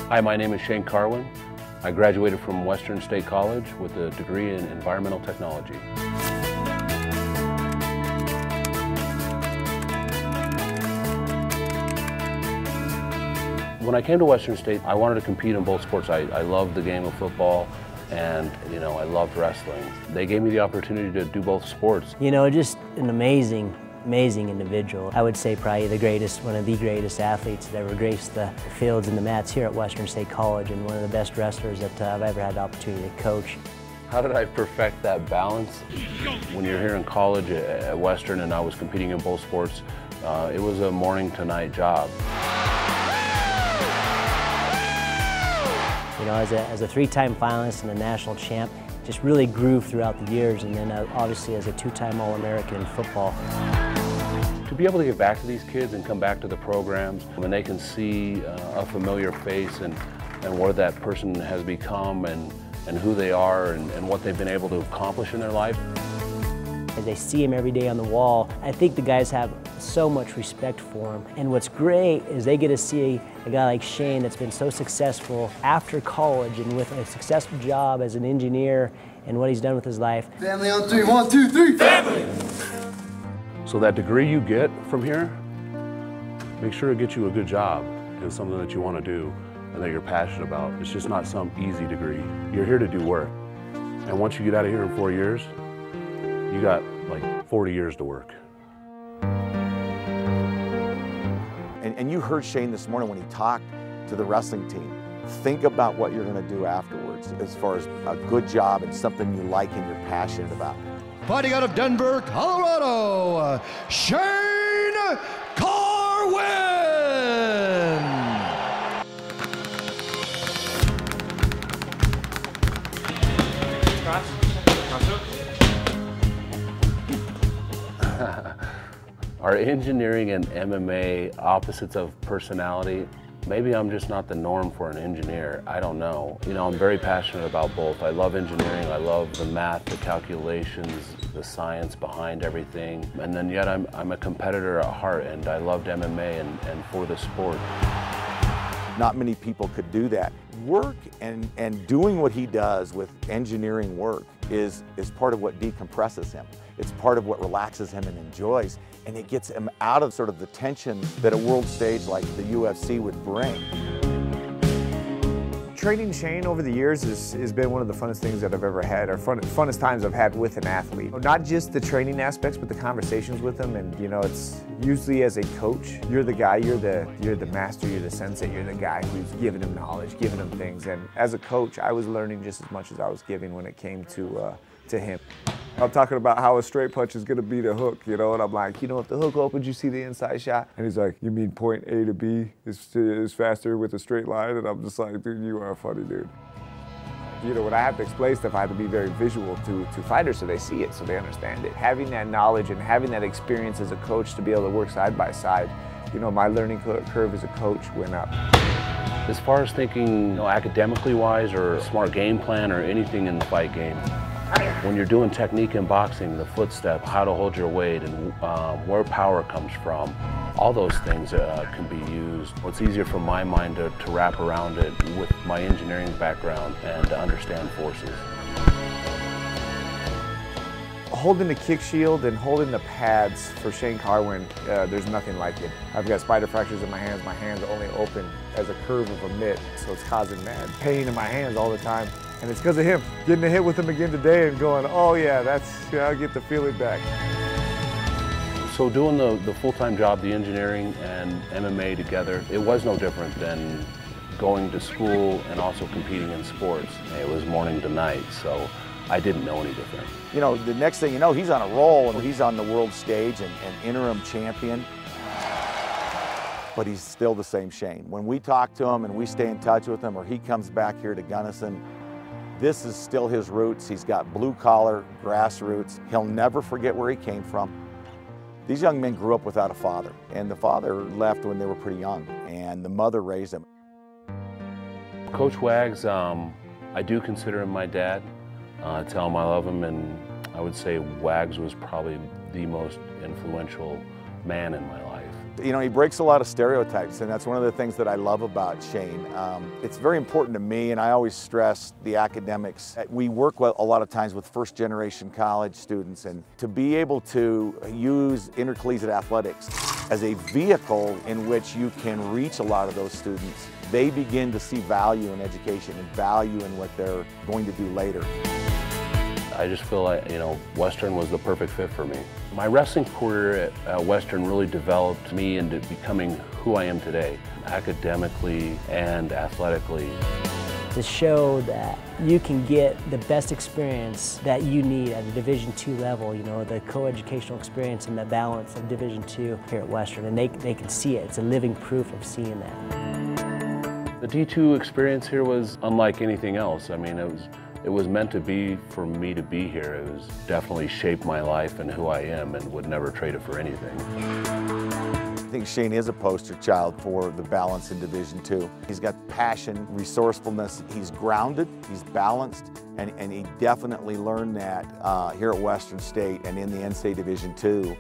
Hi, my name is Shane Carwin. I graduated from Western State College with a degree in environmental technology. When I came to Western State, I wanted to compete in both sports. I loved the game of football, and I loved wrestling. They gave me the opportunity to do both sports. Just an amazing individual. I would say probably one of the greatest athletes that ever graced the fields and the mats here at Western State College, and one of the best wrestlers that I've ever had the opportunity to coach. How did I perfect that balance? When you're here in college at Western and I was competing in both sports, it was a morning to night job. As a three-time finalist and a national champ, just really grew throughout the years, and then obviously as a two-time All-American in football. To be able to give back to these kids and come back to the programs, when they can see a familiar face and where that person has become and who they are and what they've been able to accomplish in their life. As they see him every day on the wall, I think the guys have so much respect for him. And what's great is they get to see a guy like Shane that's been so successful after college and with a successful job as an engineer and what he's done with his life. Family on three, 1, 2, 3, family! So that degree you get from here, make sure it gets you a good job and something that you want to do and that you're passionate about. It's just not some easy degree. You're here to do work. And once you get out of here in 4 years, you got like 40 years to work. And you heard Shane this morning when he talked to the wrestling team. Think about what you're going to do afterwards as far as a good job and something you like and you're passionate about. Fighting out of Denver, Colorado, Shane Carwin! Are engineering and MMA opposites of personality? Maybe I'm just not the norm for an engineer. I don't know. I'm very passionate about both. I love engineering. I love the math, the calculations, the science behind everything. And then yet I'm a competitor at heart, and I loved MMA and for the sport. Not many people could do that. Work and doing what he does with engineering work is part of what decompresses him. It's part of what relaxes him and enjoys, and it gets him out of sort of the tension that a world stage like the UFC would bring. Training Shane over the years has been one of the funnest things that I've ever had, or funnest times I've had with an athlete. Not just the training aspects, but the conversations with him. And it's usually as a coach, you're the guy, you're the master, you're the sensei, you're the guy who's giving him knowledge, giving him things. And as a coach, I was learning just as much as I was giving when it came to him. I'm talking about how a straight punch is gonna be the hook, and I'm like, if the hook opens, you see the inside shot? And he's like, you mean point A to B is faster with a straight line? And I'm just like, dude, you are a funny dude. When I have to explain stuff, I have to be very visual to fighters so they see it, so they understand it. Having that knowledge and having that experience as a coach to be able to work side by side, my learning curve as a coach went up. As far as thinking academically wise or smart game plan or anything in the fight game, when you're doing technique in boxing, the footstep, how to hold your weight, and where power comes from, all those things can be used. It's easier for my mind to wrap around it with my engineering background and to understand forces. Holding the kick shield and holding the pads for Shane Carwin, there's nothing like it. I've got spider fractures in my hands. My hands are only open as a curve of a mitt, so it's causing mad pain in my hands all the time. And it's because of him. Getting a hit with him again today and going, oh yeah, I'll get the feeling back. So doing the full-time job, the engineering and MMA together, it was no different than going to school and also competing in sports. It was morning to night, so I didn't know any different. The next thing you know, he's on a roll and he's on the world stage and interim champion. But he's still the same Shane. When we talk to him and we stay in touch with him, or he comes back here to Gunnison, this is still his roots. He's got blue-collar, grassroots. He'll never forget where he came from. These young men grew up without a father, and the father left when they were pretty young, and the mother raised them. Coach Wags, I do consider him my dad. I tell him I love him, and I would say Wags was probably the most influential man in my life. You know, he breaks a lot of stereotypes, and that's one of the things that I love about Shane. It's very important to me, and I always stress the academics. We work a lot of times with first-generation college students, and to be able to use intercollegiate athletics as a vehicle in which you can reach a lot of those students, they begin to see value in education and value in what they're going to do later. I just feel like, you know, Western was the perfect fit for me. My wrestling career at Western really developed me into becoming who I am today, academically and athletically. To show that you can get the best experience that you need at a Division II level, you know, the co-educational experience and the balance of Division II here at Western, and they can see it. It's a living proof of seeing that. The D2 experience here was unlike anything else. I mean, it was meant to be for me to be here. It was definitely shaped my life and who I am, and would never trade it for anything. I think Shane is a poster child for the balance in Division II. He's got passion, resourcefulness, he's grounded, he's balanced, and he definitely learned that here at Western State and in the NCAA Division II.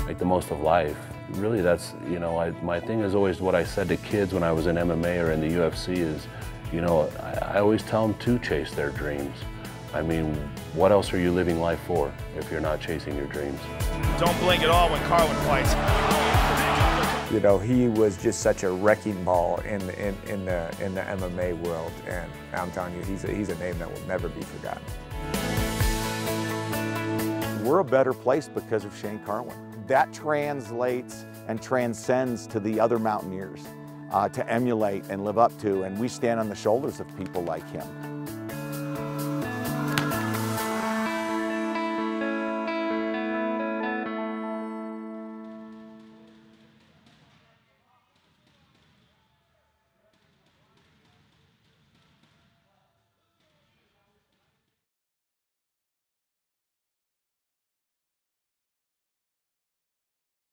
Make the most of life. Really, that's, you know, my thing is always what I said to kids when I was in MMA or in the UFC is, you know, I always tell them to chase their dreams. I mean, what else are you living life for if you're not chasing your dreams? Don't blink at all when Carwin fights. You know, he was just such a wrecking ball in the MMA world, and I'm telling you, he's a name that will never be forgotten. We're a better place because of Shane Carwin. That translates and transcends to the other Mountaineers to emulate and live up to, and we stand on the shoulders of people like him.